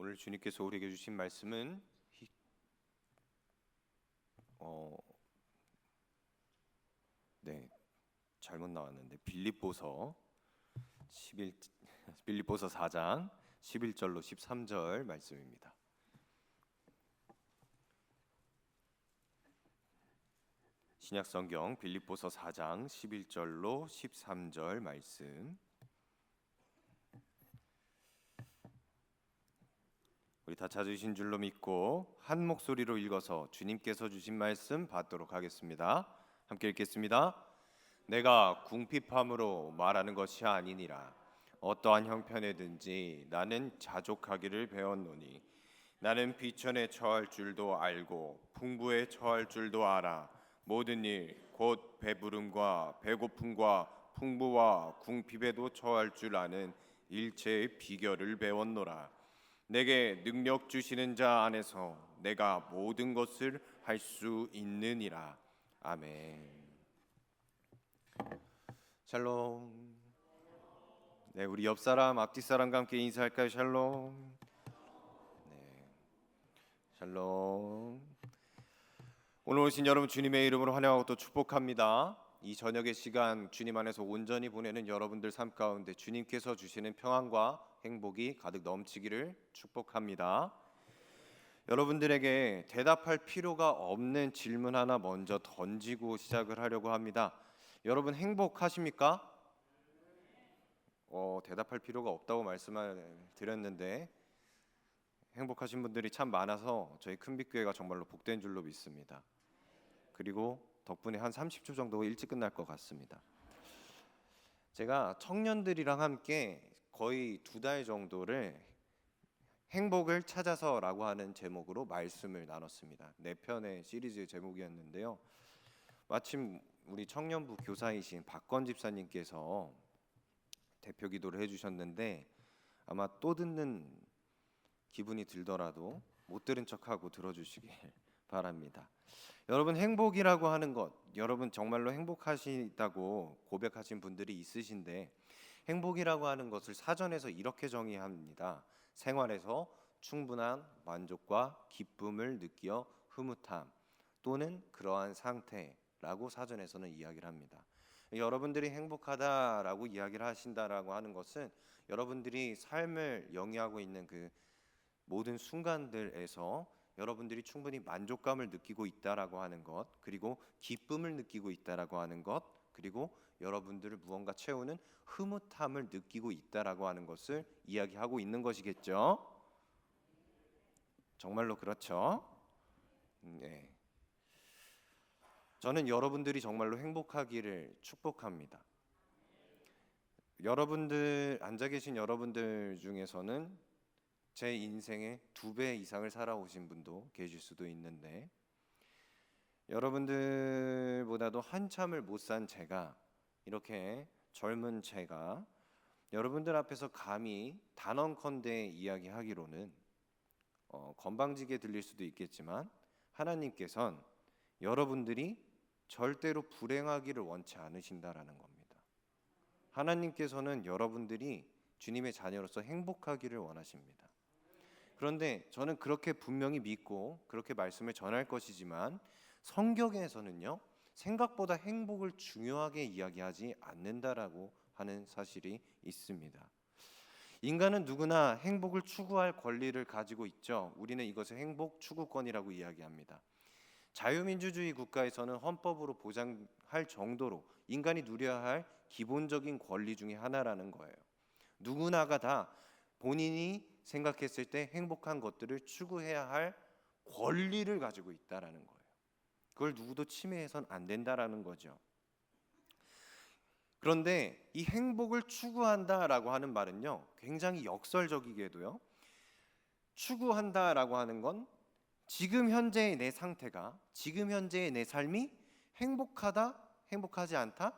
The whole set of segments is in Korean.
오늘 주님께서 우리에게 주신 말씀은 네, 잘못 나왔는데 빌립보서 4장 11절로 13절 말씀입니다. 신약성경 빌립보서 4장 11절로 13절 말씀. 우리 다 찾으신 줄로 믿고 한 목소리로 읽어서 주님께서 주신 말씀 받도록 하겠습니다. 함께 읽겠습니다. 내가 궁핍함으로 말하는 것이 아니니라. 어떠한 형편에든지 나는 자족하기를 배웠노니 나는 비천에 처할 줄도 알고 풍부에 처할 줄도 알아. 모든 일 곧 배부름과 배고픔과 풍부와 궁핍에도 처할 줄 아는 일체의 비결을 배웠노라. 내게 능력 주시는 자 안에서 내가 모든 것을 할 수 있느니라. 아멘. 샬롬. 네, 우리 옆 사람, 앞뒤 사람과 함께 인사할까요? 샬롬. 네, 샬롬. 오늘 오신 여러분 주님의 이름으로 환영하고 또 축복합니다. 이 저녁의 시간 주님 안에서 온전히 보내는 여러분들 삶 가운데 주님께서 주시는 평안과 행복이 가득 넘치기를 축복합니다. 여러분들에게 대답할 필요가 없는 질문 하나 먼저 던지고 시작을 하려고 합니다. 여러분 행복하십니까? 대답할 필요가 없다고 말씀을 드렸는데 행복하신 분들이 참 많아서 저희 큰빛교회가 정말로 복된 줄로 믿습니다. 그리고 덕분에 한 30초 정도 일찍 끝날 것 같습니다. 제가 청년들이랑 함께 거의 2달 정도를 행복을 찾아서라고 하는 제목으로 말씀을 나눴습니다. 4편의 시리즈 제목이었는데요. 마침 우리 청년부 교사이신 박건 집사님께서 대표 기도를 해주셨는데 아마 또 듣는 기분이 들더라도 못 들은 척하고 들어주시길 바랍니다. 여러분 행복이라고 하는 것, 여러분 정말로 행복하시다고 고백하신 분들이 있으신데 행복이라고 하는 것을 사전에서 이렇게 정의합니다. 생활에서 충분한 만족과 기쁨을 느끼어 흐뭇함 또는 그러한 상태라고 사전에서는 이야기를 합니다. 여러분들이 행복하다라고 이야기를 하신다라고 하는 것은 여러분들이 삶을 영위하고 있는 그 모든 순간들에서 여러분들이 충분히 만족감을 느끼고 있다라고 하는 것, 그리고 기쁨을 느끼고 있다라고 하는 것, 그리고 여러분들을 무언가 채우는 흐뭇함을 느끼고 있다라고 하는 것을 이야기하고 있는 것이겠죠. 정말로 그렇죠. 네. 저는 여러분들이 정말로 행복하기를 축복합니다. 여러분들 앉아 계신 여러분들 중에서는 제 인생의 2배 이상을 살아오신 분도 계실 수도 있는데 여러분들보다도 한참을 못 산 제가 이렇게 젊은 제가 여러분들 앞에서 감히 단언컨대 이야기하기로는 건방지게 들릴 수도 있겠지만 하나님께선 여러분들이 절대로 불행하기를 원치 않으신다라는 겁니다. 하나님께서는 여러분들이 주님의 자녀로서 행복하기를 원하십니다. 그런데 저는 그렇게 분명히 믿고 그렇게 말씀을 전할 것이지만 성경에서는요 생각보다 행복을 중요하게 이야기하지 않는다라고 하는 사실이 있습니다. 인간은 누구나 행복을 추구할 권리를 가지고 있죠. 우리는 이것을 행복 추구권이라고 이야기합니다. 자유민주주의 국가에서는 헌법으로 보장할 정도로 인간이 누려야 할 기본적인 권리 중에 하나라는 거예요. 누구나가 다 본인이 생각했을 때 행복한 것들을 추구해야 할 권리를 가지고 있다라는 거예요. 그걸 누구도 침해해서는 안 된다라는 거죠. 그런데 이 행복을 추구한다라고 하는 말은요 굉장히 역설적이게도요 추구한다라고 하는 건 지금 현재의 내 상태가 지금 현재의 내 삶이 행복하다, 행복하지 않다,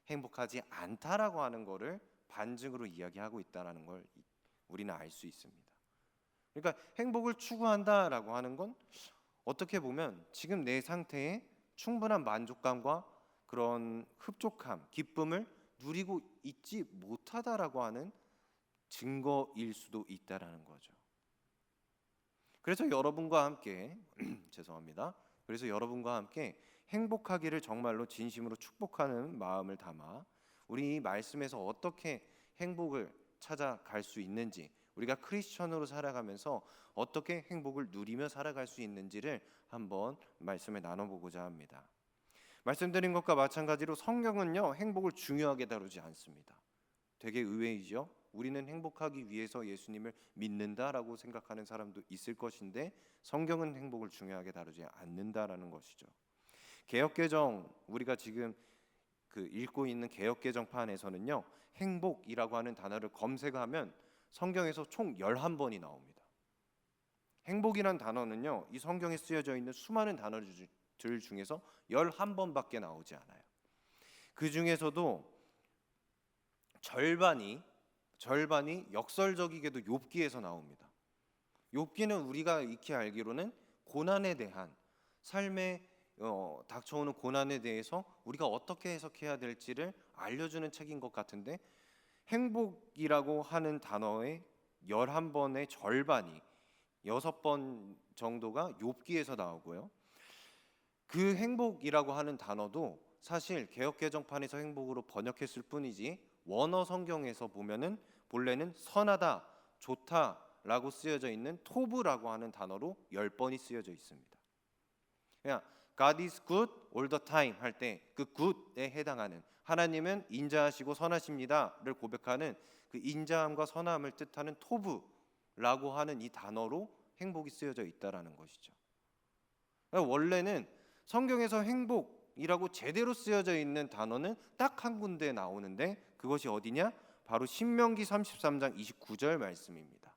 행복하지 않다라고 하는 거를 반증으로 이야기하고 있다라는 걸 우리는 알 수 있습니다. 그러니까 행복을 추구한다라고 하는 건 어떻게 보면 지금 내 상태에 충분한 만족감과 그런 흡족함, 기쁨을 누리고 있지 못하다라고 하는 증거일 수도 있다라는 거죠. 그래서 여러분과 함께 죄송합니다. 그래서 여러분과 함께 행복하기를 정말로 진심으로 축복하는 마음을 담아 우리 이 말씀에서 어떻게 행복을 찾아갈 수 있는지, 우리가 크리스천으로 살아가면서 어떻게 행복을 누리며 살아갈 수 있는지를 한번 말씀을 나눠보고자 합니다. 말씀드린 것과 마찬가지로 성경은요, 행복을 중요하게 다루지 않습니다. 되게 의외이죠. 우리는 행복하기 위해서 예수님을 믿는다라고 생각하는 사람도 있을 것인데 성경은 행복을 중요하게 다루지 않는다라는 것이죠. 개역개정, 우리가 지금 읽고 있는 개역개정판에서는요, 행복이라고 하는 단어를 검색하면 성경에서 총 11번이 나옵니다. 행복이란 단어는요, 이 성경에 쓰여져 있는 수많은 단어들 중에서 11번밖에 나오지 않아요. 그 중에서도 절반이 역설적이게도 욥기에서 나옵니다. 욥기는 우리가 익히 알기로는 고난에 대한, 삶에 닥쳐오는 고난에 대해서 우리가 어떻게 해석해야 될지를 알려주는 책인 것 같은데, 행복이라고 하는 단어의 11번의 절반이 6번 정도가 욥기에서 나오고요. 그 행복이라고 하는 단어도 사실 개역개정판에서 행복으로 번역했을 뿐이지 원어 성경에서 보면은 본래는 선하다, 좋다라고 쓰여져 있는 토브라고 하는 단어로 10번이 쓰여져 있습니다. 그냥 God is good all the time 할 때 그 good에 해당하는, 하나님은 인자하시고 선하십니다를 고백하는 그 인자함과 선함을 뜻하는 토브라고 하는 이 단어로 행복이 쓰여져 있다라는 것이죠. 그러니까 원래는 성경에서 행복이라고 제대로 쓰여져 있는 단어는 딱 한 군데 나오는데 그것이 어디냐? 바로 신명기 33장 29절 말씀입니다.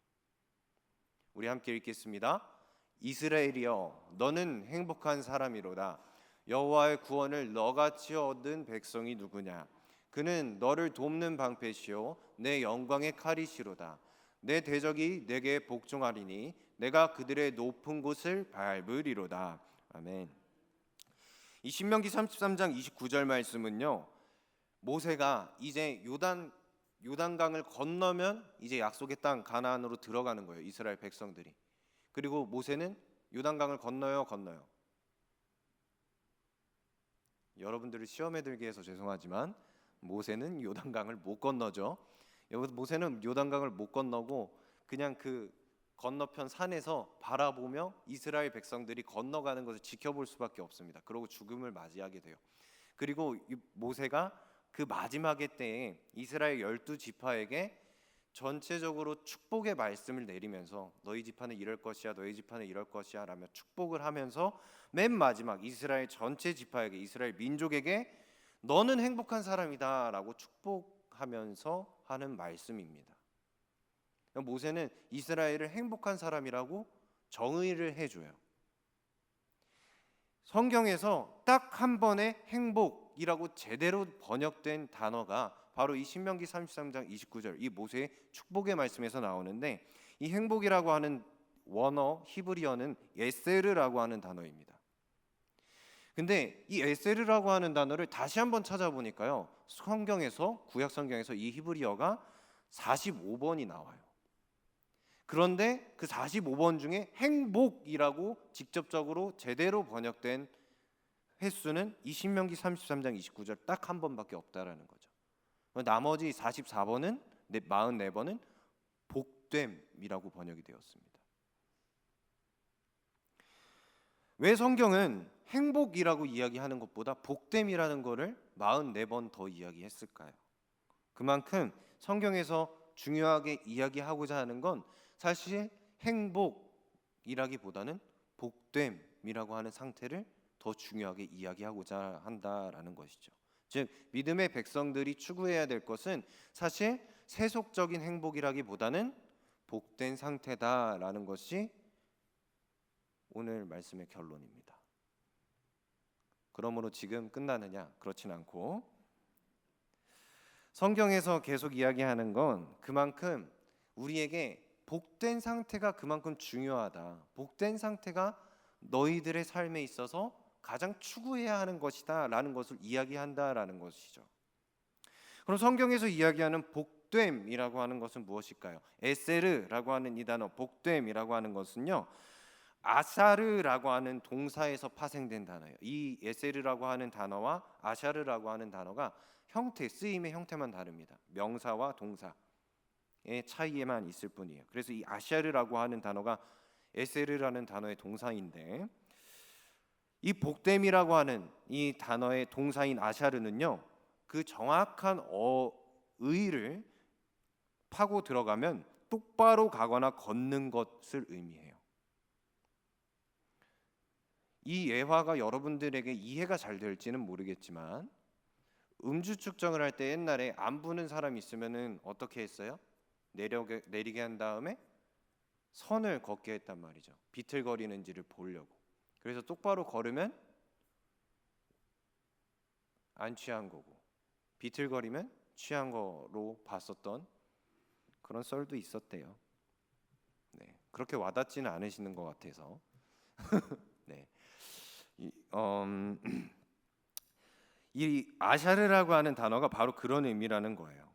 우리 함께 읽겠습니다. 이스라엘이여, 너는 행복한 사람이로다. 여호와의 구원을 너같이 얻은 백성이 누구냐? 그는 너를 돕는 방패시요 내 영광의 칼이시로다. 내 대적이 내게 복종하리니 내가 그들의 높은 곳을 밟으리로다. 아멘. 이 신명기 33장 29절 말씀은요, 모세가 이제 요단강을 건너면 이제 약속의 땅 가나안으로 들어가는 거예요, 이스라엘 백성들이. 그리고 모세는 요단강을 건너요. 여러분들을 시험에 들게 해서 죄송하지만 모세는 요단강을 못 건너죠. 모세는 요단강을 못 건너고 그냥 그 건너편 산에서 바라보며 이스라엘 백성들이 건너가는 것을 지켜볼 수밖에 없습니다. 그러고 죽음을 맞이하게 돼요. 그리고 모세가 그 마지막의 때에 이스라엘 12지파에게 전체적으로 축복의 말씀을 내리면서 너희 지파는 이럴 것이야, 너희 지파는 이럴 것이야 라며 축복을 하면서 맨 마지막 이스라엘 전체 지파에게, 이스라엘 민족에게 너는 행복한 사람이다 라고 축복하면서 하는 말씀입니다. 모세는 이스라엘을 행복한 사람이라고 정의를 해줘요. 성경에서 딱 한 번의 행복이라고 제대로 번역된 단어가 바로 이 신명기 33장 29절 이 모세의 축복의 말씀에서 나오는데, 이 행복이라고 하는 원어 히브리어는 에세르라고 하는 단어입니다. 근데 이 에세르라고 하는 단어를 다시 한번 찾아보니까요, 성경에서, 구약 성경에서 이 히브리어가 45번이 나와요. 그런데 그 45번 중에 행복이라고 직접적으로 제대로 번역된 횟수는 이 신명기 33장 29절 딱 한 번밖에 없다라는 거죠. 나머지 44번은 44번은 복됨이라고 번역이 되었습니다. 왜 성경은 행복이라고 이야기하는 것보다 복됨이라는 것을 44번 더 이야기했을까요? 그만큼 성경에서 중요하게 이야기하고자 하는 건 사실 행복이라기보다는 복됨이라고 하는 상태를 더 중요하게 이야기하고자 한다라는 것이죠. 즉 믿음의 백성들이 추구해야 될 것은 사실 세속적인 행복이라기보다는 복된 상태다라는 것이 오늘 말씀의 결론입니다. 그러므로 지금 끝나느냐? 그렇진 않고 성경에서 계속 이야기하는 건 그만큼 우리에게 복된 상태가 그만큼 중요하다. 복된 상태가 너희들의 삶에 있어서 가장 추구해야 하는 것이다 라는 것을 이야기한다라는 것이죠. 그럼 성경에서 이야기하는 복됨이라고 하는 것은 무엇일까요? 에세르라고 하는 이 단어 복됨이라고 하는 것은요, 아샤르라고 하는 동사에서 파생된 단어예요. 이 에세르라고 하는 단어와 아샤르라고 하는 단어가 형태, 쓰임의 형태만 다릅니다. 명사와 동사의 차이에만 있을 뿐이에요. 그래서 이 아샤르라고 하는 단어가 에세르라는 단어의 동사인데, 이 복됨이라고 하는 이 단어의 동사인 아샤르는요, 그 정확한 의의를 파고 들어가면 똑바로 가거나 걷는 것을 의미해요. 이 예화가 여러분들에게 이해가 잘 될지는 모르겠지만, 음주 측정을 할 때 옛날에 안 부는 사람이 있으면은 어떻게 했어요? 내리게 한 다음에 선을 걷게 했단 말이죠. 비틀거리는지를 보려고. 그래서 똑바로 걸으면 안 취한 거고, 비틀거리면 취한 거로 봤었던 그런 썰도 있었대요. 네, 그렇게 와닿지는 않으시는 것 같아서. 네, 이 아샤르라고 하는 단어가 바로 그런 의미라는 거예요.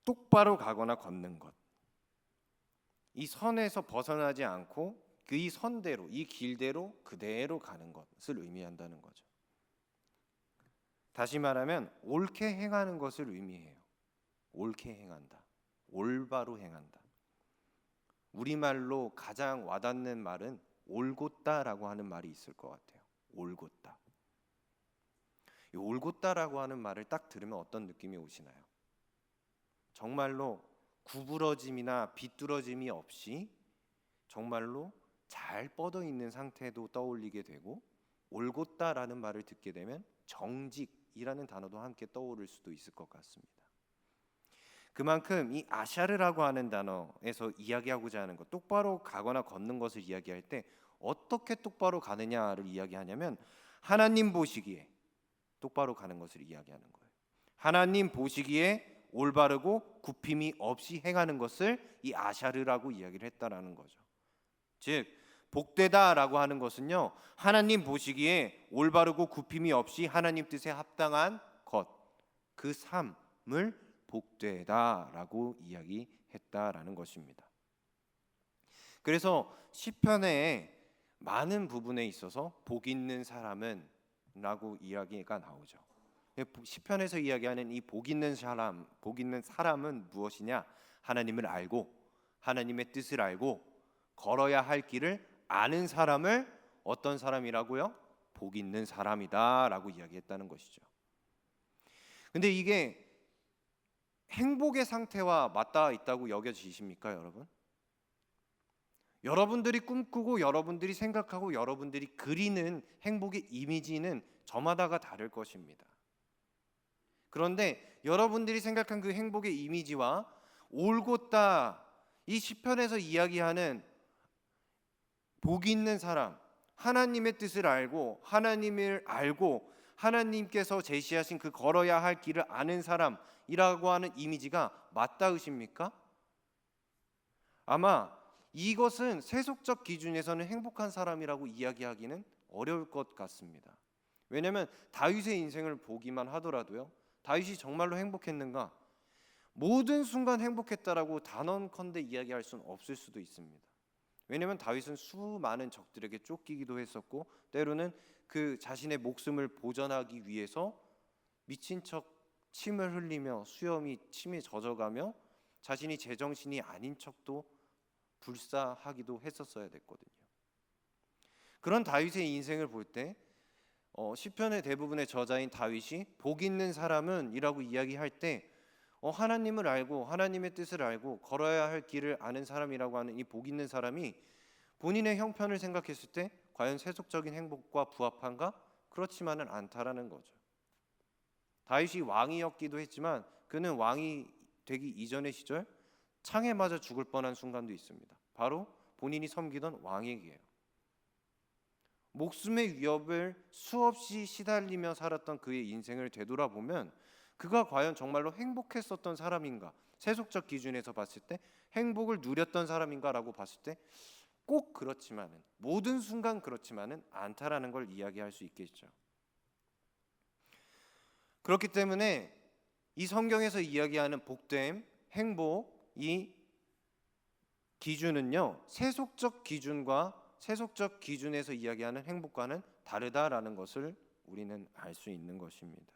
똑바로 가거나 걷는 것. 이 선에서 벗어나지 않고 그 이 선대로, 이 길대로 그대로 가는 것을 의미한다는 거죠. 다시 말하면 옳게 행하는 것을 의미해요. 옳게 행한다. 올바로 행한다. 우리말로 가장 와닿는 말은 올곧다라고 하는 말이 있을 것 같아요. 올곧다. 이 올곧다라고 하는 말을 딱 들으면 어떤 느낌이 오시나요? 정말로 구부러짐이나 비뚤어짐이 없이 정말로 잘 뻗어 있는 상태도 떠올리게 되고, 올곧다라는 말을 듣게 되면 정직이라는 단어도 함께 떠오를 수도 있을 것 같습니다. 그만큼 이 아샤르라고 하는 단어에서 이야기하고자 하는 것, 똑바로 가거나 걷는 것을 이야기할 때 어떻게 똑바로 가느냐를 이야기하냐면, 하나님 보시기에 똑바로 가는 것을 이야기하는 거예요. 하나님 보시기에 올바르고 굽힘이 없이 행하는 것을 이 아샤르라고 이야기를 했다라는 거죠. 즉 복되다라고 하는 것은요, 하나님 보시기에 올바르고 굽힘이 없이 하나님 뜻에 합당한 것, 그 삶을 복되다라고 이야기했다라는 것입니다. 그래서 시편의 많은 부분에 있어서 복 있는 사람은 라고 이야기가 나오죠. 시편에서 이야기하는 이 복 있는 사람은 무엇이냐? 하나님을 알고 하나님의 뜻을 알고 걸어야 할 길을 아는 사람을 어떤 사람이라고요? 복 있는 사람이다라고 이야기했다는 것이죠. 근데 이게 행복의 상태와 맞닿아 있다고 여겨지십니까, 여러분? 여러분들이 꿈꾸고 여러분들이 생각하고 여러분들이 그리는 행복의 이미지는 저마다가 다를 것입니다. 그런데 여러분들이 생각한 그 행복의 이미지와 올곧다, 이 시편에서 이야기하는 복 있는 사람, 하나님의 뜻을 알고 하나님을 알고 하나님께서 제시하신 그 걸어야 할 길을 아는 사람이라고 하는 이미지가 맞닿으십니까? 아마 이것은 세속적 기준에서는 행복한 사람이라고 이야기하기는 어려울 것 같습니다. 왜냐하면 다윗의 인생을 보기만 하더라도요, 다윗이 정말로 행복했는가? 모든 순간 행복했다라고 단언컨대 이야기할 수는 없을 수도 있습니다. 왜냐하면 다윗은 수많은 적들에게 쫓기기도 했었고, 때로는 그 자신의 목숨을 보전하기 위해서 미친 척 침을 흘리며 수염이 침에 젖어가며 자신이 제정신이 아닌 척도 불사하기도 했었어야 됐거든요. 그런 다윗의 인생을 볼 때 시편의 대부분의 저자인 다윗이 복 있는 사람은 이라고 이야기할 때 하나님을 알고 하나님의 뜻을 알고 걸어야 할 길을 아는 사람이라고 하는 이 복 있는 사람이 본인의 형편을 생각했을 때 과연 세속적인 행복과 부합한가? 그렇지만은 않다라는 거죠. 다윗이 왕이었기도 했지만 그는 왕이 되기 이전의 시절 창에 맞아 죽을 뻔한 순간도 있습니다. 바로 본인이 섬기던 왕에게요. 목숨의 위협을 수없이 시달리며 살았던 그의 인생을 되돌아보면 그가 과연 정말로 행복했었던 사람인가? 세속적 기준에서 봤을 때 행복을 누렸던 사람인가라고 봤을 때 꼭 그렇지만은, 모든 순간 그렇지만은 않다라는 걸 이야기할 수 있겠죠. 그렇기 때문에 이 성경에서 이야기하는 복됨, 행복, 이 기준은요, 세속적 기준과 세속적 기준에서 이야기하는 행복과는 다르다라는 것을 우리는 알 수 있는 것입니다.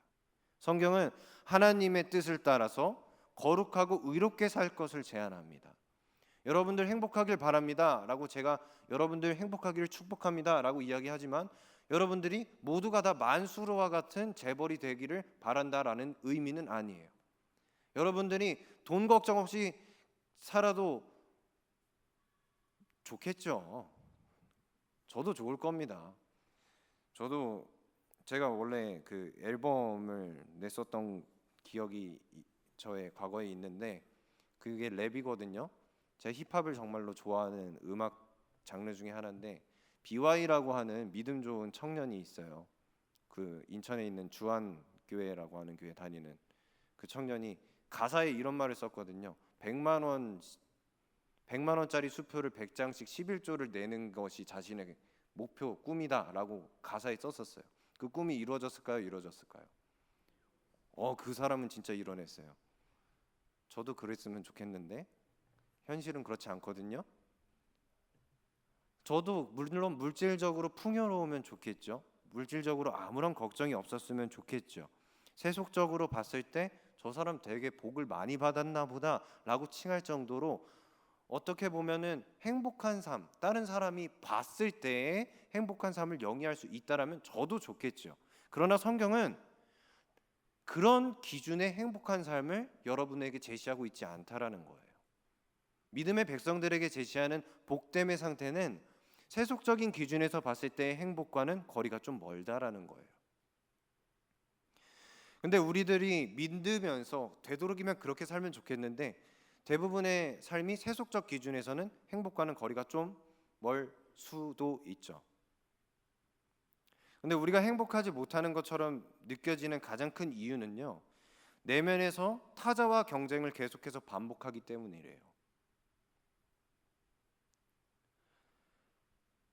성경은 하나님의 뜻을 따라서 거룩하고 의롭게 살 것을 제안합니다. 여러분들 행복하길 바랍니다 라고 제가 여러분들 행복하기를 축복합니다 라고 이야기하지만, 여러분들이 모두가 다 만수르와 같은 재벌이 되기를 바란다라는 의미는 아니에요. 여러분들이 돈 걱정 없이 살아도 좋겠죠. 저도 좋을 겁니다. 저도 제가 원래 그 앨범을 냈었던 기억이 저의 과거에 있는데, 그게 랩이거든요. 제가 힙합을 정말로 좋아하는 음악 장르 중에 하나인데, BY라고 하는 믿음 좋은 청년이 있어요. 그 인천에 있는 주안교회라고 하는 교회 다니는 그 청년이 가사에 이런 말을 썼거든요. 100만 원짜리 수표를 100장씩 11조를 내는 것이 자신의 목표, 꿈이다라고 가사에 썼었어요. 그 꿈이 이루어졌을까요? 이루어졌을까요? 그 사람은 진짜 이뤄냈어요. 저도 그랬으면 좋겠는데 현실은 그렇지 않거든요. 저도 물론 물질적으로 풍요로우면 좋겠죠. 물질적으로 아무런 걱정이 없었으면 좋겠죠. 세속적으로 봤을 때 저 사람 되게 복을 많이 받았나 보다 라고 칭할 정도로 어떻게 보면은 행복한 삶, 다른 사람이 봤을 때의 행복한 삶을 영위할 수 있다라면 저도 좋겠죠. 그러나 성경은 그런 기준의 행복한 삶을 여러분에게 제시하고 있지 않다라는 거예요. 믿음의 백성들에게 제시하는 복됨의 상태는 세속적인 기준에서 봤을 때의 행복과는 거리가 좀 멀다라는 거예요. 근데 우리들이 믿으면서 되도록이면 그렇게 살면 좋겠는데, 대부분의 삶이 세속적 기준에서는 행복과는 거리가 좀 멀 수도 있죠. 근데 우리가 행복하지 못하는 것처럼 느껴지는 가장 큰 이유는요, 내면에서 타자와 경쟁을 계속해서 반복하기 때문이래요.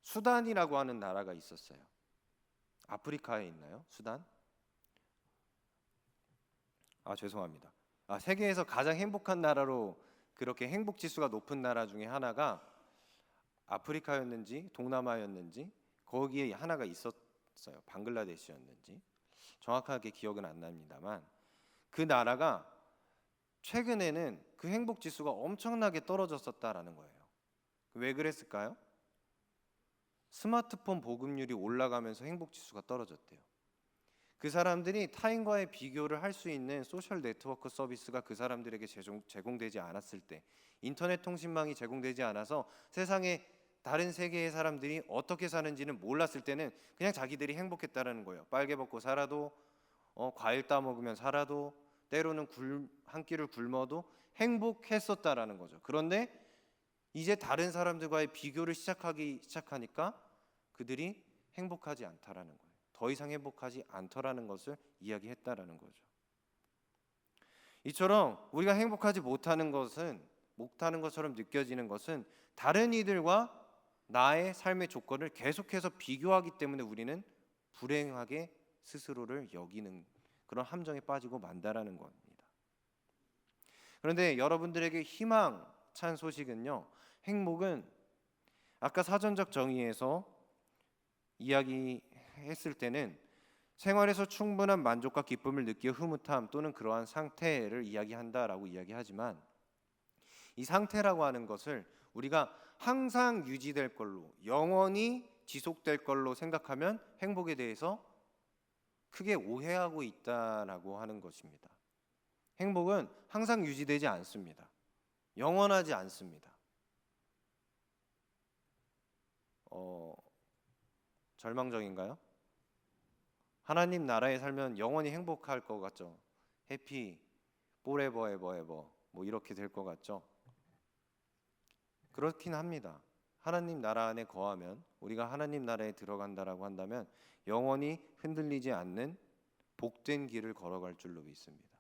수단이라고 하는 나라가 있었어요. 아프리카에 있나요? 수단? 죄송합니다. 세계에서 가장 행복한 나라로 그렇게 행복 지수가 높은 나라 중에 하나가 아프리카였는지 동남아였는지 거기에 하나가 있었어요. 방글라데시였는지 정확하게 기억은 안 납니다만, 그 나라가 최근에는 그 행복 지수가 엄청나게 떨어졌었다라는 거예요. 왜 그랬을까요? 스마트폰 보급률이 올라가면서 행복 지수가 떨어졌대요. 그 사람들이 타인과의 비교를 할 수 있는 소셜 네트워크 서비스가 그 사람들에게 제공되지 않았을 때, 인터넷 통신망이 제공되지 않아서 세상의 다른 세계의 사람들이 어떻게 사는지는 몰랐을 때는 그냥 자기들이 행복했다라는 거예요. 빨개 먹고 살아도 과일 따먹으면 살아도 때로는 한 끼를 굶어도 행복했었다라는 거죠. 그런데 이제 다른 사람들과의 비교를 시작하니까 그들이 행복하지 않다라는 거예요. 더 이상 행복하지 않더라는 것을 이야기했다라는 거죠. 이처럼 우리가 행복하지 못하는 것처럼 느껴지는 것은 다른 이들과 나의 삶의 조건을 계속해서 비교하기 때문에 우리는 불행하게 스스로를 여기는 그런 함정에 빠지고 만다라는 겁니다. 그런데 여러분들에게 희망찬 소식은요, 행복은 아까 사전적 정의에서 이야기했을 때는 생활에서 충분한 만족과 기쁨을 느끼어 흐뭇함 또는 그러한 상태를 이야기한다라고 이야기하지만, 이 상태라고 하는 것을 우리가 항상 유지될 걸로, 영원히 지속될 걸로 생각하면 행복에 대해서 크게 오해하고 있다라고 하는 것입니다. 행복은 항상 유지되지 않습니다. 영원하지 않습니다. 절망적인가요? 하나님 나라에 살면 영원히 행복할 것 같죠? 해피, 포레버 에버 에버 뭐 이렇게 될 것 같죠? 그렇긴 합니다. 하나님 나라 안에 거하면, 우리가 하나님 나라에 들어간다라고 한다면 영원히 흔들리지 않는 복된 길을 걸어갈 줄로 믿습니다.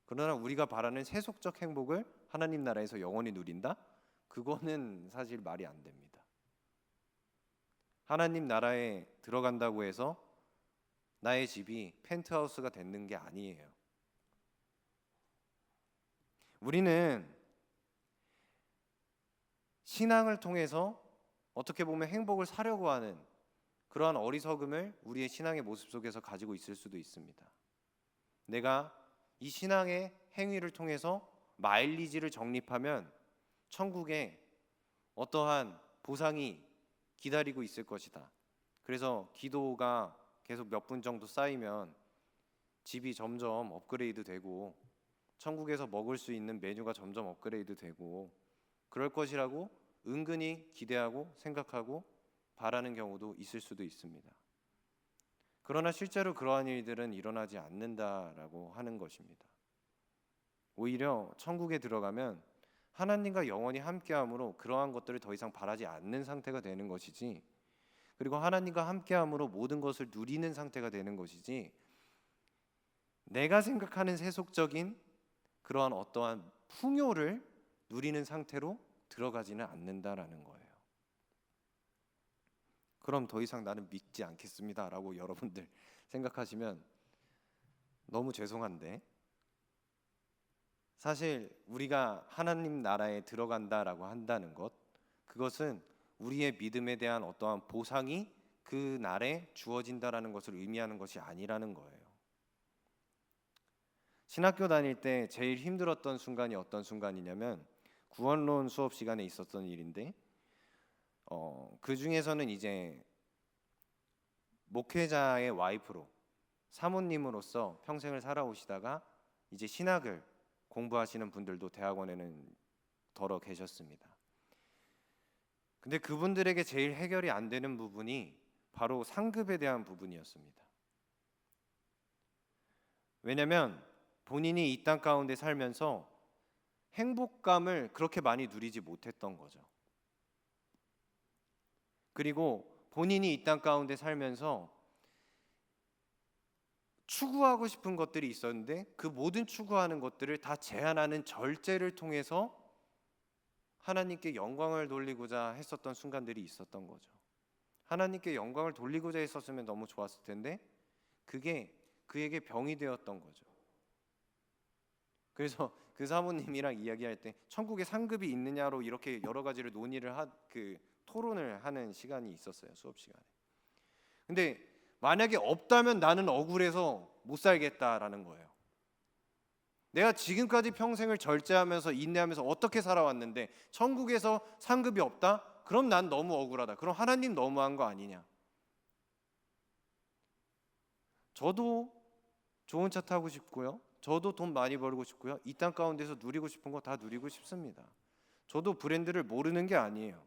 그러나 우리가 바라는 세속적 행복을 하나님 나라에서 영원히 누린다? 그거는 사실 말이 안 됩니다. 하나님 나라에 들어간다고 해서 나의 집이 펜트하우스가 되는 게 아니에요. 우리는 신앙을 통해서 어떻게 보면 행복을 사려고 하는 그러한 어리석음을 우리의 신앙의 모습 속에서 가지고 있을 수도 있습니다. 내가 이 신앙의 행위를 통해서 마일리지를 적립하면 천국에 어떠한 보상이 기다리고 있을 것이다. 그래서 기도가 계속 몇 분 정도 쌓이면 집이 점점 업그레이드 되고 천국에서 먹을 수 있는 메뉴가 점점 업그레이드 되고 그럴 것이라고 은근히 기대하고 생각하고 바라는 경우도 있을 수도 있습니다. 그러나 실제로 그러한 일들은 일어나지 않는다라고 하는 것입니다. 오히려 천국에 들어가면 하나님과 영원히 함께함으로 그러한 것들을 더 이상 바라지 않는 상태가 되는 것이지, 그리고 하나님과 함께함으로 모든 것을 누리는 상태가 되는 것이지, 내가 생각하는 세속적인 그러한 어떠한 풍요를 누리는 상태로 들어가지는 않는다라는 거예요. 그럼 더 이상 나는 믿지 않겠습니다라고 여러분들 생각하시면 너무 죄송한데, 사실 우리가 하나님 나라에 들어간다라고 한다는 것, 그것은 우리의 믿음에 대한 어떠한 보상이 그 날에 주어진다라는 것을 의미하는 것이 아니라는 거예요. 신학교 다닐 때 제일 힘들었던 순간이 어떤 순간이냐면 구원론 수업 시간에 있었던 일인데, 그 중에서는 이제 목회자의 와이프로 사모님으로서 평생을 살아오시다가 이제 신학을 공부하시는 분들도 대학원에는 더러 계셨습니다. 근데 그분들에게 제일 해결이 안 되는 부분이 바로 상급에 대한 부분이었습니다. 왜냐하면 본인이 이 땅 가운데 살면서 행복감을 그렇게 많이 누리지 못했던 거죠. 그리고 본인이 이 땅 가운데 살면서 추구하고 싶은 것들이 있었는데 그 모든 추구하는 것들을 다 제한하는 절제를 통해서 하나님께 영광을 돌리고자 했었던 순간들이 있었던 거죠. 하나님께 영광을 돌리고자 했었으면 너무 좋았을 텐데 그게 그에게 병이 되었던 거죠. 그래서 그 사모님이랑 이야기할 때 천국에 상급이 있느냐로 이렇게 여러 가지를 논의를 토론을 하는 시간이 있었어요, 수업 시간에. 근데 만약에 없다면 나는 억울해서 못 살겠다라는 거예요. 내가 지금까지 평생을 절제하면서 인내하면서 어떻게 살아왔는데 천국에서 상급이 없다? 그럼 난 너무 억울하다. 그럼 하나님 너무한 거 아니냐? 저도 좋은 차 타고 싶고요. 저도 돈 많이 벌고 싶고요. 이 땅 가운데서 누리고 싶은 거 다 누리고 싶습니다. 저도 브랜드를 모르는 게 아니에요.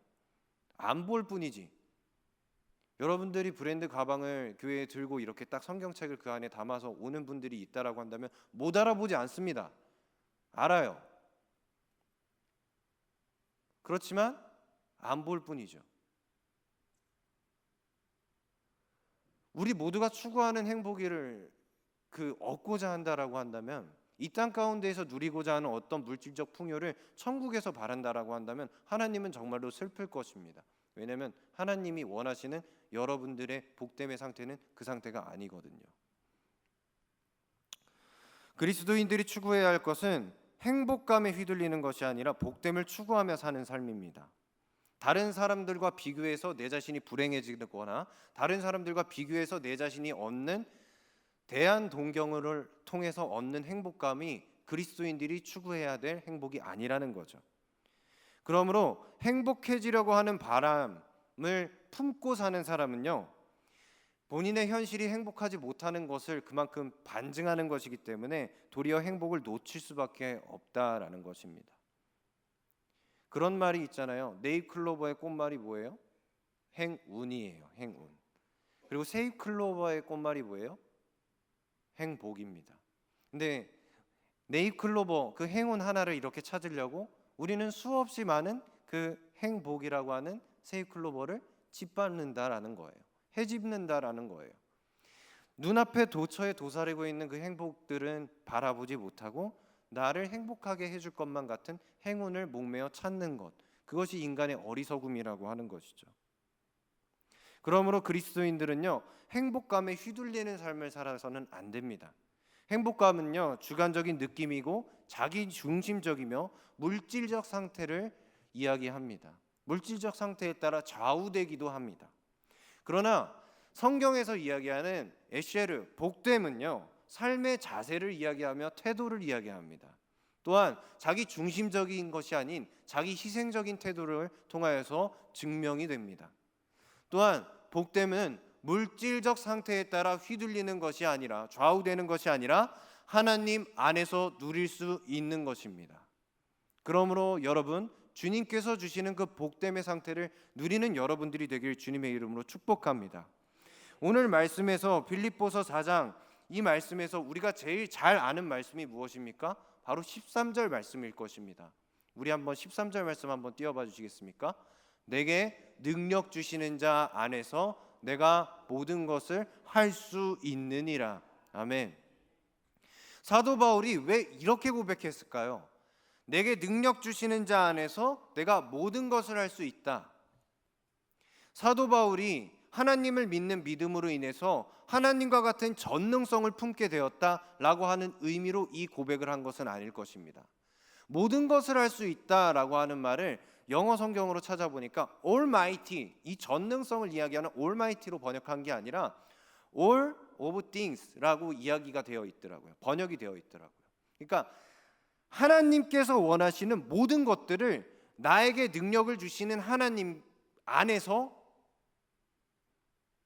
안 볼 뿐이지. 여러분들이 브랜드 가방을 교회에 들고 이렇게 딱 성경책을 그 안에 담아서 오는 분들이 있다라고 한다면 못 알아보지 않습니다. 알아요. 그렇지만 안 볼 뿐이죠. 우리 모두가 추구하는 행복을 얻고자 한다라고 한다면, 이 땅 가운데에서 누리고자 하는 어떤 물질적 풍요를 천국에서 바란다라고 한다면 하나님은 정말로 슬플 것입니다. 왜냐하면 하나님이 원하시는 여러분들의 복됨의 상태는 그 상태가 아니거든요. 그리스도인들이 추구해야 할 것은 행복감에 휘둘리는 것이 아니라 복됨을 추구하며 사는 삶입니다. 다른 사람들과 비교해서 내 자신이 불행해지거나 다른 사람들과 비교해서 내 자신이 얻는 대안 동경을 통해서 얻는 행복감이 그리스도인들이 추구해야 될 행복이 아니라는 거죠. 그러므로 행복해지려고 하는 바람을 품고 사는 사람은요, 본인의 현실이 행복하지 못하는 것을 그만큼 반증하는 것이기 때문에 도리어 행복을 놓칠 수밖에 없다라는 것입니다. 그런 말이 있잖아요. 네잎클로버의 꽃말이 뭐예요? 행운이에요. 행운. 그리고 세잎클로버의 꽃말이 뭐예요? 행복입니다. 근데 네잎클로버 그 행운 하나를 이렇게 찾으려고 우리는 수없이 많은 그 행복이라고 하는 세잎클로버를 짓밟는다라는 거예요. 헤집는다라는 거예요. 눈앞에 도처에 도사리고 있는 그 행복들은 바라보지 못하고 나를 행복하게 해줄 것만 같은 행운을 목매어 찾는 것, 그것이 인간의 어리석음이라고 하는 것이죠. 그러므로 그리스도인들은요, 행복감에 휘둘리는 삶을 살아서는 안 됩니다. 행복감은요, 주관적인 느낌이고 자기 중심적이며 물질적 상태를 이야기합니다. 물질적 상태에 따라 좌우되기도 합니다. 그러나 성경에서 이야기하는 에쉐르, 복됨은요, 삶의 자세를 이야기하며 태도를 이야기합니다. 또한 자기 중심적인 것이 아닌 자기 희생적인 태도를 통하여서 증명이 됩니다. 또한 복됨은 물질적 상태에 따라 휘둘리는 것이 아니라, 좌우되는 것이 아니라 하나님 안에서 누릴 수 있는 것입니다. 그러므로 여러분, 주님께서 주시는 그 복됨의 상태를 누리는 여러분들이 되길 주님의 이름으로 축복합니다. 오늘 말씀에서 빌립보서 4장, 이 말씀에서 우리가 제일 잘 아는 말씀이 무엇입니까? 바로 13절 말씀일 것입니다. 우리 한번 13절 말씀 한번 띄워봐 주시겠습니까? 내게 능력 주시는 자 안에서 내가 모든 것을 할 수 있느니라. 아멘. 사도 바울이 왜 이렇게 고백했을까요? 내게 능력 주시는 자 안에서 내가 모든 것을 할 수 있다. 사도 바울이 하나님을 믿는 믿음으로 인해서 하나님과 같은 전능성을 품게 되었다라고 하는 의미로 이 고백을 한 것은 아닐 것입니다. 모든 것을 할 수 있다라고 하는 말을 영어 성경으로 찾아보니까 Almighty, 이 전능성을 이야기하는 Almighty로 번역한 게 아니라 All of Things라고 이야기가 되어 있더라고요. 번역이 되어 있더라고요. 그러니까 하나님께서 원하시는 모든 것들을 나에게 능력을 주시는 하나님 안에서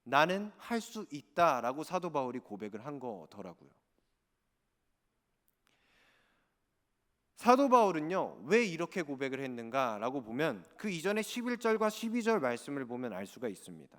나는 할 수 있다라고 사도 바울이 고백을 한 거더라고요. 사도 바울은요, 왜 이렇게 고백을 했는가라고 보면 그 이전에 11절과 12절 말씀을 보면 알 수가 있습니다.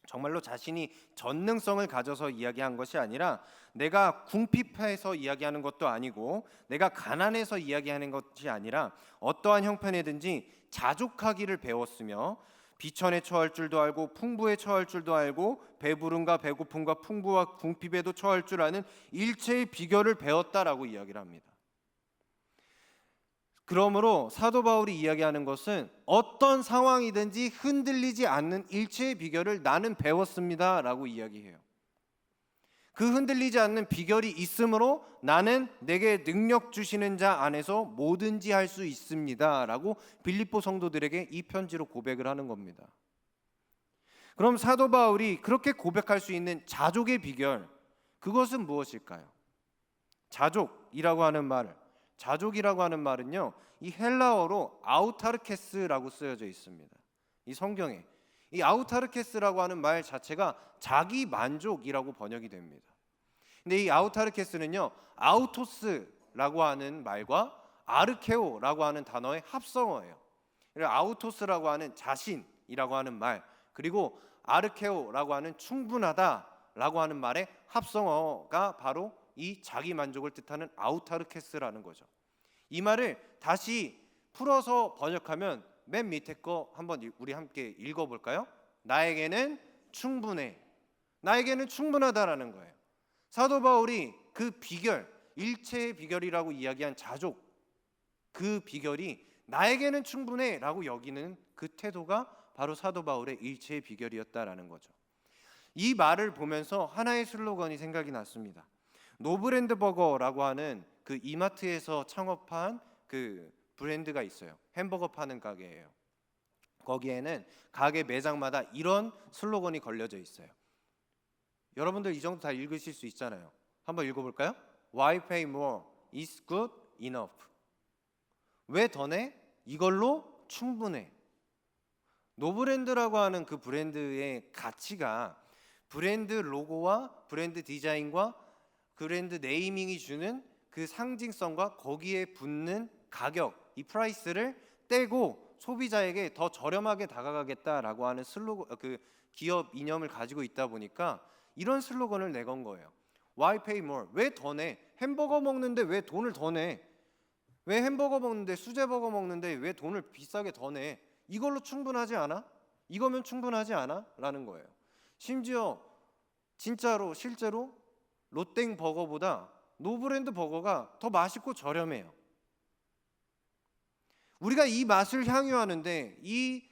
정말로 자신이 전능성을 가져서 이야기한 것이 아니라 내가 궁핍해서 이야기하는 것도 아니고 내가 가난해서 이야기하는 것이 아니라 어떠한 형편이든지 자족하기를 배웠으며 비천에 처할 줄도 알고 풍부에 처할 줄도 알고 배부름과 배고픔과 풍부와 궁핍에도 처할 줄 아는 일체의 비결을 배웠다라고 이야기를 합니다. 그러므로 사도 바울이 이야기하는 것은 어떤 상황이든지 흔들리지 않는 일체의 비결을 나는 배웠습니다 라고 이야기해요. 그 흔들리지 않는 비결이 있으므로 나는 내게 능력 주시는 자 안에서 뭐든지 할 수 있습니다 라고 빌립보 성도들에게 이 편지로 고백을 하는 겁니다. 그럼 사도 바울이 그렇게 고백할 수 있는 자족의 비결, 그것은 무엇일까요? 자족이라고 하는 말은요, 이 헬라어로 아우타르케스라고 쓰여져 있습니다. 이 성경에 이 아우타르케스라고 하는 말 자체가 자기 만족이라고 번역이 됩니다. 근데 이 아우타르케스는요, 아우토스라고 하는 말과 아르케오라고 하는 단어의 합성어예요. 아우토스라고 하는 자신이라고 하는 말, 그리고 아르케오라고 하는 충분하다라고 하는 말의 합성어가 바로 이 자기 만족을 뜻하는 아우타르케스라는 거죠. 이 말을 다시 풀어서 번역하면 맨 밑에 거 한번 우리 함께 읽어볼까요? 나에게는 충분해. 나에게는 충분하다라는 거예요. 사도 바울이 그 비결, 일체의 비결이라고 이야기한 자족, 그 비결이 나에게는 충분해 라고 여기는 그 태도가 바로 사도 바울의 일체의 비결이었다라는 거죠. 이 말을 보면서 하나의 슬로건이 생각이 났습니다. 노브랜드 버거라고 하는 그 이마트에서 창업한 그 브랜드가 있어요. 햄버거 파는 가게예요. 거기에는 가게 매장마다 이런 슬로건이 걸려져 있어요. 여러분들 이 정도 다 읽으실 수 있잖아요. 한번 읽어볼까요? Why pay more is good enough. 왜 더 내? 이걸로 충분해. 노브랜드라고 하는 그 브랜드의 가치가 브랜드 로고와 브랜드 디자인과 브랜드 네이밍이 주는 그 상징성과 거기에 붙는 가격, 이 프라이스를 떼고 소비자에게 더 저렴하게 다가가겠다라고 하는 슬로건, 그 기업 이념을 가지고 있다 보니까 이런 슬로건을 내건 거예요. Why pay more? 왜 더 내? 햄버거 먹는데 왜 돈을 더 내? 왜 햄버거 먹는데, 수제버거 먹는데 왜 돈을 비싸게 더 내? 이걸로 충분하지 않아? 이거면 충분하지 않아? 라는 거예요. 심지어 진짜로 실제로 롯땡 버거보다 노브랜드 버거가 더 맛있고 저렴해요. 우리가 이 맛을 향유하는데, 이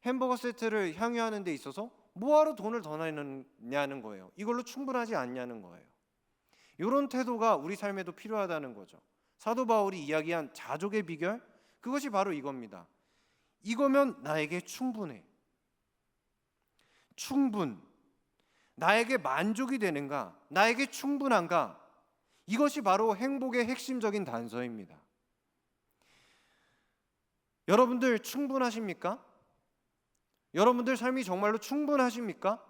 햄버거 세트를 향유하는 데 있어서 뭐하러 돈을 더 내느냐는 거예요. 이걸로 충분하지 않냐는 거예요. 이런 태도가 우리 삶에도 필요하다는 거죠. 사도 바울이 이야기한 자족의 비결, 그것이 바로 이겁니다. 이거면 나에게 충분해. 충분. 나에게 만족이 되는가? 나에게 충분한가? 이것이 바로 행복의 핵심적인 단서입니다. 여러분들 충분하십니까? 여러분들 삶이 정말로 충분하십니까?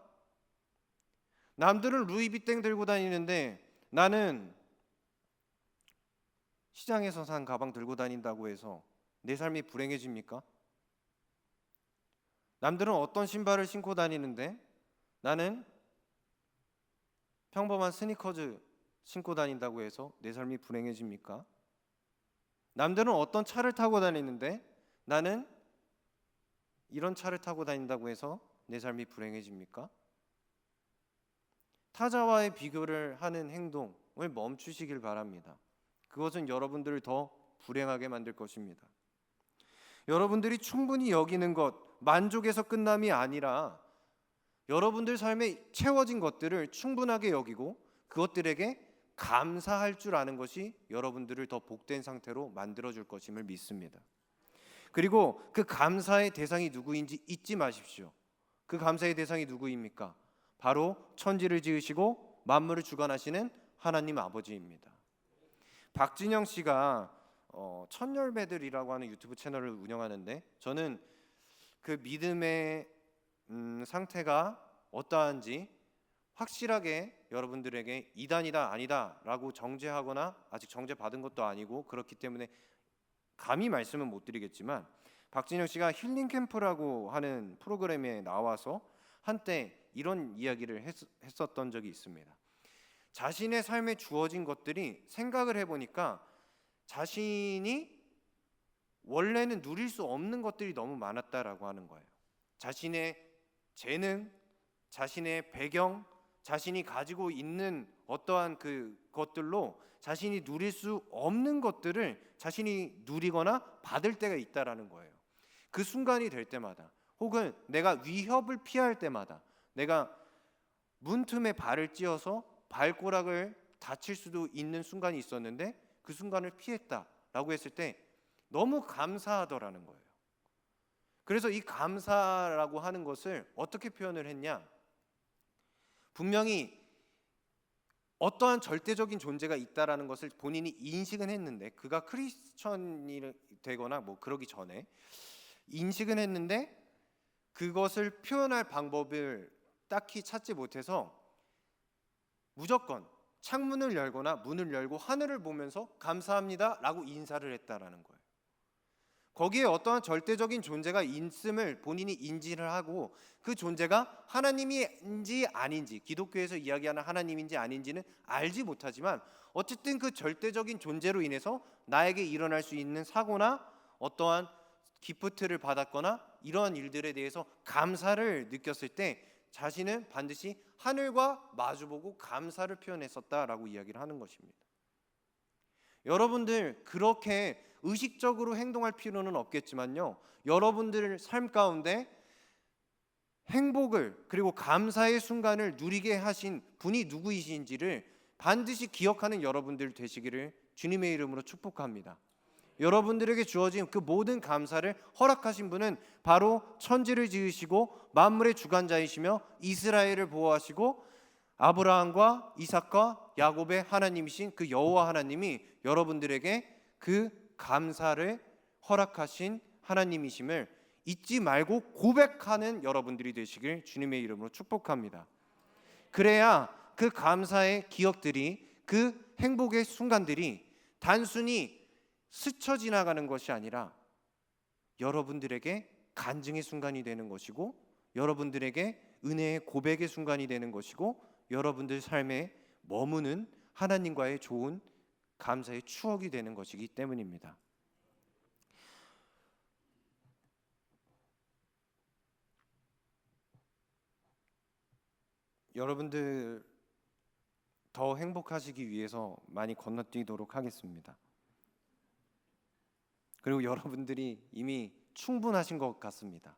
남들은 루이비땡 들고 다니는데 나는 시장에서 산 가방 들고 다닌다고 해서 내 삶이 불행해집니까? 남들은 어떤 신발을 신고 다니는데 나는 평범한 스니커즈 신고 다닌다고 해서 내 삶이 불행해집니까? 남들은 어떤 차를 타고 다니는데 나는 이런 차를 타고 다닌다고 해서 내 삶이 불행해집니까? 타자와의 비교를 하는 행동을 멈추시길 바랍니다. 그것은 여러분들을 더 불행하게 만들 것입니다. 여러분들이 충분히 여기는 것, 만족에서 끝남이 아니라 여러분들 삶에 채워진 것들을 충분하게 여기고 그것들에게 감사할 줄 아는 것이 여러분들을 더 복된 상태로 만들어줄 것임을 믿습니다. 그리고 그 감사의 대상이 누구인지 잊지 마십시오. 그 감사의 대상이 누구입니까? 바로 천지를 지으시고 만물을 주관하시는 하나님 아버지입니다. 박진영 씨가 천열매들이라고 하는 유튜브 채널을 운영하는데 저는 그 믿음의 상태가 어떠한지 확실하게 여러분들에게 이단이다 아니다 라고 정죄하거나 아직 정죄받은 것도 아니고 그렇기 때문에 감히 말씀은 못 드리겠지만 박진영 씨가 힐링 캠프라고 하는 프로그램에 나와서 한때 이런 이야기를 했었던 적이 있습니다. 자신의 삶에 주어진 것들이 생각을 해보니까 자신이 원래는 누릴 수 없는 것들이 너무 많았다라고 하는 거예요. 자신의 재능, 자신의 배경, 자신이 가지고 있는 어떠한 그 것들로 자신이 누릴 수 없는 것들을 자신이 누리거나 받을 때가 있다라는 거예요. 그 순간이 될 때마다 혹은 내가 위협을 피할 때마다 내가 문틈에 발을 찧어서 발꼬락을 다칠 수도 있는 순간이 있었는데 그 순간을 피했다라고 했을 때 너무 감사하더라는 거예요. 그래서 이 감사라고 하는 것을 어떻게 표현을 했냐? 분명히 어떠한 절대적인 존재가 있다라는 것을 본인이 인식은 했는데 그가 크리스천이 되거나 뭐 그러기 전에 인식은 했는데 그것을 표현할 방법을 딱히 찾지 못해서 무조건 창문을 열거나 문을 열고 하늘을 보면서 감사합니다라고 인사를 했다라는 거예요. 거기에 어떠한 절대적인 존재가 있음을 본인이 인지를 하고 그 존재가 하나님인지 아닌지 기독교에서 이야기하는 하나님인지 아닌지는 알지 못하지만 어쨌든 그 절대적인 존재로 인해서 나에게 일어날 수 있는 사고나 어떠한 기프트를 받았거나 이러한 일들에 대해서 감사를 느꼈을 때 자신은 반드시 하늘과 마주보고 감사를 표현했었다라고 이야기를 하는 것입니다. 여러분들 그렇게 의식적으로 행동할 필요는 없겠지만요. 여러분들 삶 가운데 행복을 그리고 감사의 순간을 누리게 하신 분이 누구이신지를 반드시 기억하는 여러분들 되시기를 주님의 이름으로 축복합니다. 여러분들에게 주어진 그 모든 감사를 허락하신 분은 바로 천지를 지으시고 만물의 주관자이시며 이스라엘을 보호하시고 아브라함과 이삭과 야곱의 하나님이신 그 여호와 하나님이 여러분들에게 그 감사를 허락하신 하나님이심을 잊지 말고 고백하는 여러분들이 되시길 주님의 이름으로 축복합니다. 그래야 그 감사의 기억들이 그 행복의 순간들이 단순히 스쳐 지나가는 것이 아니라 여러분들에게 간증의 순간이 되는 것이고 여러분들에게 은혜의 고백의 순간이 되는 것이고 여러분들 삶에 머무는 하나님과의 좋은 감사의 추억이 되는 것이기 때문입니다. 여러분들 더 행복하시기 위해서 많이 건너뛰도록 하겠습니다. 그리고 여러분들이 이미 충분하신 것 같습니다.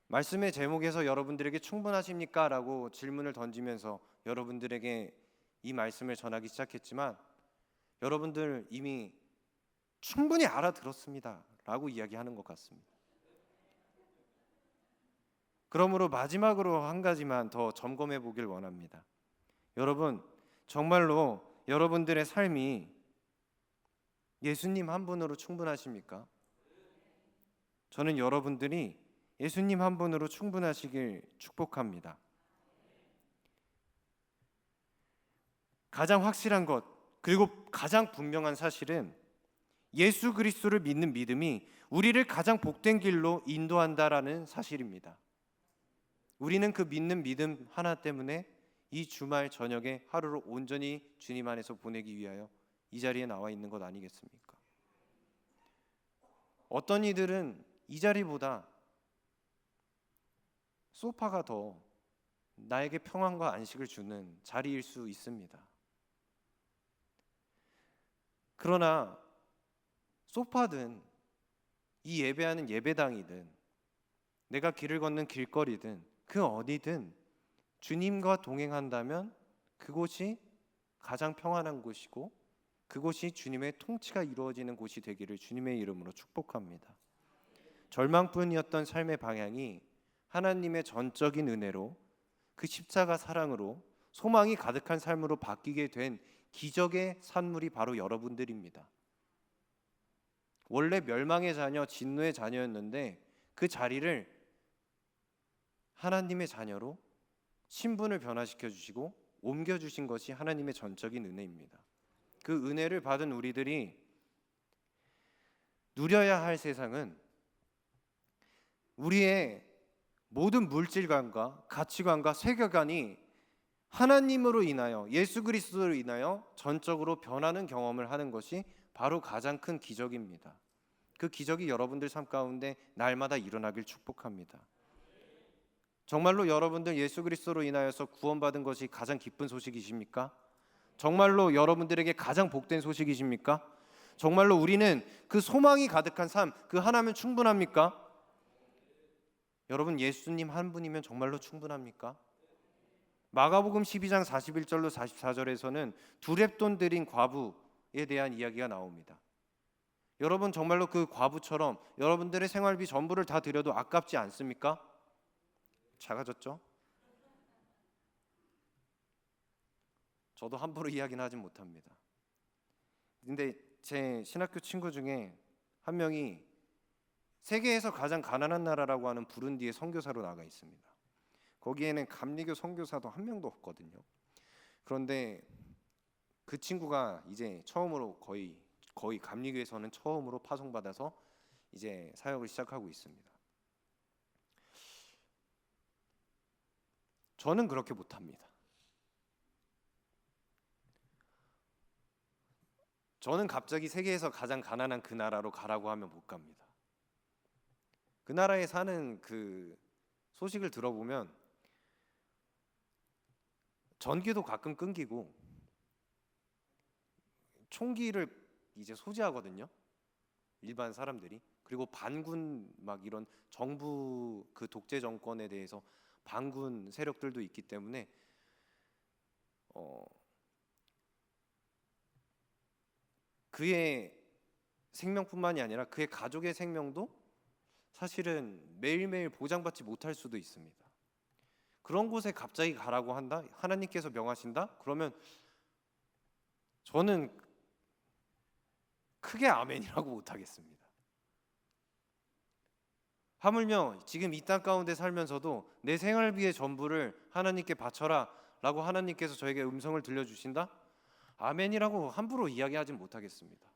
말씀의 제목에서 여러분들에게 충분하십니까? 라고 질문을 던지면서 여러분들에게 이 말씀을 전하기 시작했지만 여러분들 이미 충분히 알아들었습니다 라고 이야기하는 것 같습니다. 그러므로 마지막으로 한 가지만 더 점검해 보길 원합니다. 여러분, 정말로 여러분들의 삶이 예수님 한 분으로 충분하십니까? 저는 여러분들이 예수님 한 분으로 충분하시길 축복합니다. 가장 확실한 것, 그리고 가장 분명한 사실은 예수 그리스도를 믿는 믿음이 우리를 가장 복된 길로 인도한다라는 사실입니다. 우리는 그 믿는 믿음 하나 때문에 이 주말 저녁에 하루를 온전히 주님 안에서 보내기 위하여 이 자리에 나와 있는 것 아니겠습니까? 어떤 이들은 이 자리보다 소파가 더 나에게 평안과 안식을 주는 자리일 수 있습니다. 그러나 소파든 이 예배하는 예배당이든 내가 길을 걷는 길거리든 그 어디든 주님과 동행한다면 그곳이 가장 평안한 곳이고 그곳이 주님의 통치가 이루어지는 곳이 되기를 주님의 이름으로 축복합니다. 절망뿐이었던 삶의 방향이 하나님의 전적인 은혜로 그 십자가 사랑으로 소망이 가득한 삶으로 바뀌게 된 기적의 산물이 바로 여러분들입니다. 원래 멸망의 자녀, 진노의 자녀였는데 그 자리를 하나님의 자녀로 신분을 변화시켜 주시고 옮겨 주신 것이 하나님의 전적인 은혜입니다. 그 은혜를 받은 우리들이 누려야 할 세상은 우리의 모든 물질관과 가치관과 세계관이 하나님으로 인하여 예수 그리스도로 인하여 전적으로 변하는 경험을 하는 것이 바로 가장 큰 기적입니다. 그 기적이 여러분들 삶 가운데 날마다 일어나길 축복합니다. 정말로 여러분들 예수 그리스도로 인하여서 구원받은 것이 가장 기쁜 소식이십니까? 정말로 여러분들에게 가장 복된 소식이십니까? 정말로 우리는 그 소망이 가득한 삶, 그 하나면 충분합니까? 여러분, 예수님 한 분이면 정말로 충분합니까? 마가복음 12장 41절로 44절에서는 두 렙돈 드린 과부에 대한 이야기가 나옵니다. 여러분, 정말로 그 과부처럼 여러분들의 생활비 전부를 다 드려도 아깝지 않습니까? 작아졌죠? 저도 함부로 이야기는 하진 못합니다. 근데 제 신학교 친구 중에 한 명이 세계에서 가장 가난한 나라라고 하는 부룬디에 선교사로 나가 있습니다. 거기에는 감리교 선교사도 한 명도 없거든요. 그런데 그 친구가 이제 처음으로 거의 감리교에서는 처음으로 파송받아서 이제 사역을 시작하고 있습니다. 저는 그렇게 못합니다. 저는 갑자기 세계에서 가장 가난한 그 나라로 가라고 하면 못 갑니다. 그 나라에 사는 그 소식을 들어보면 전기도 가끔 끊기고 총기를 이제 소지하거든요. 일반 사람들이. 그리고 반군 막 이런 정부 그 독재 정권에 대해서 반군 세력들도 있기 때문에 그의 생명뿐만이 아니라 그의 가족의 생명도 사실은 매일매일 보장받지 못할 수도 있습니다. 그런 곳에 갑자기 가라고 한다? 하나님께서 명하신다? 그러면 저는 크게 아멘이라고 못하겠습니다. 하물며 지금 이 땅 가운데 살면서도 내 생활비의 전부를 하나님께 바쳐라 라고 하나님께서 저에게 음성을 들려주신다? 아멘이라고 함부로 이야기하진 못하겠습니다.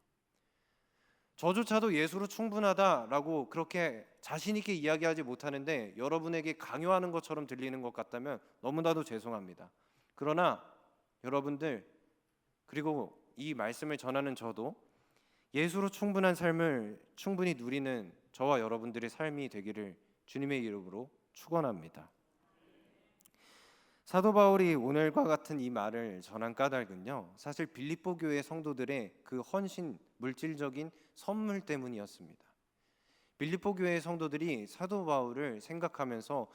저조차도 예수로 충분하다라고 그렇게 자신 있게 이야기하지 못하는데 여러분에게 강요하는 것처럼 들리는 것 같다면 너무나도 죄송합니다. 그러나 여러분들, 그리고 이 말씀을 전하는 저도 예수로 충분한 삶을 충분히 누리는 저와 여러분들의 삶이 되기를 주님의 이름으로 축원합니다. 사도 바울이 오늘과 같은 이 말을 전한 까닭은요, 사실 빌립보 교회 성도들의 그 헌신, 물질적인 선물 때문이었습니다. 빌립보 교회 성도들이 사도 바울을 생각하면서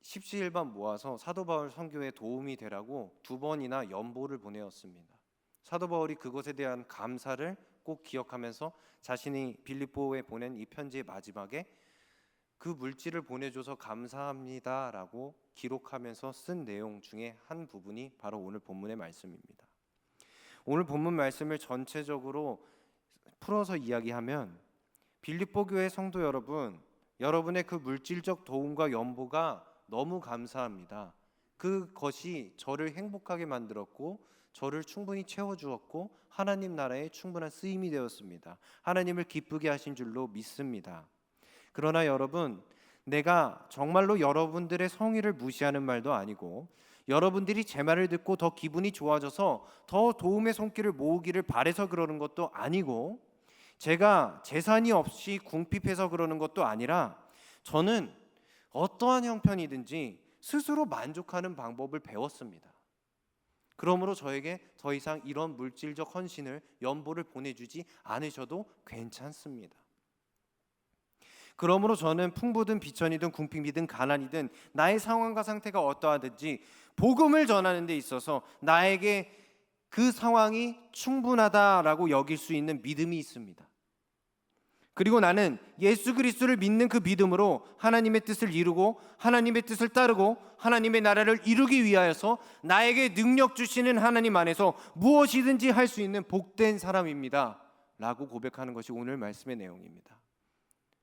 십시일반 모아서 사도 바울 선교에 도움이 되라고 2번이나 연보를 보내었습니다. 사도 바울이 그것에 대한 감사를 꼭 기억하면서 자신이 빌립보에 보낸 이 편지의 마지막에 그 물질을 보내줘서 감사합니다라고 기록하면서 쓴 내용 중에 한 부분이 바로 오늘 본문의 말씀입니다. 오늘 본문 말씀을 전체적으로 풀어서 이야기하면 빌립보 교회 성도 여러분, 여러분의 그 물질적 도움과 연보가 너무 감사합니다. 그것이 저를 행복하게 만들었고 저를 충분히 채워주었고 하나님 나라에 충분한 쓰임이 되었습니다. 하나님을 기쁘게 하신 줄로 믿습니다. 그러나 여러분, 내가 정말로 여러분들의 성의를 무시하는 말도 아니고 여러분들이 제 말을 듣고 더 기분이 좋아져서 더 도움의 손길을 모으기를 바래서 그러는 것도 아니고 제가 재산이 없이 궁핍해서 그러는 것도 아니라 저는 어떠한 형편이든지 스스로 만족하는 방법을 배웠습니다. 그러므로 저에게 더 이상 이런 물질적 헌신을 연보를 보내주지 않으셔도 괜찮습니다. 그러므로 저는 풍부든 비천이든 궁핍이든 가난이든 나의 상황과 상태가 어떠하든지 복음을 전하는 데 있어서 나에게 그 상황이 충분하다라고 여길 수 있는 믿음이 있습니다. 그리고 나는 예수 그리스도를 믿는 그 믿음으로 하나님의 뜻을 이루고 하나님의 뜻을 따르고 하나님의 나라를 이루기 위하여서 나에게 능력 주시는 하나님 안에서 무엇이든지 할 수 있는 복된 사람입니다 라고 고백하는 것이 오늘 말씀의 내용입니다.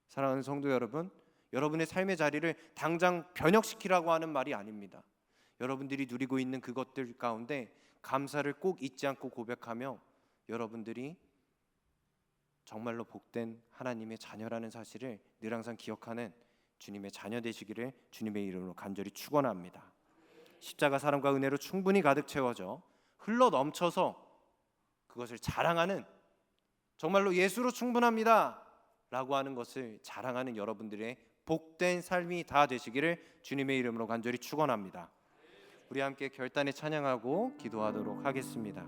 사랑하는 성도 여러분, 여러분의 삶의 자리를 당장 변혁시키라고 하는 말이 아닙니다. 여러분들이 누리고 있는 그것들 가운데 감사를 꼭 잊지 않고 고백하며 여러분들이 정말로 복된 하나님의 자녀라는 사실을 늘 항상 기억하는 주님의 자녀 되시기를 주님의 이름으로 간절히 축원합니다. 십자가 사랑과 은혜로 충분히 가득 채워져 흘러 넘쳐서 그것을 자랑하는, 정말로 예수로 충분합니다 라고 하는 것을 자랑하는 여러분들의 복된 삶이 다 되시기를 주님의 이름으로 간절히 축원합니다. 우리 함께 결단에 찬양하고 기도하도록 하겠습니다.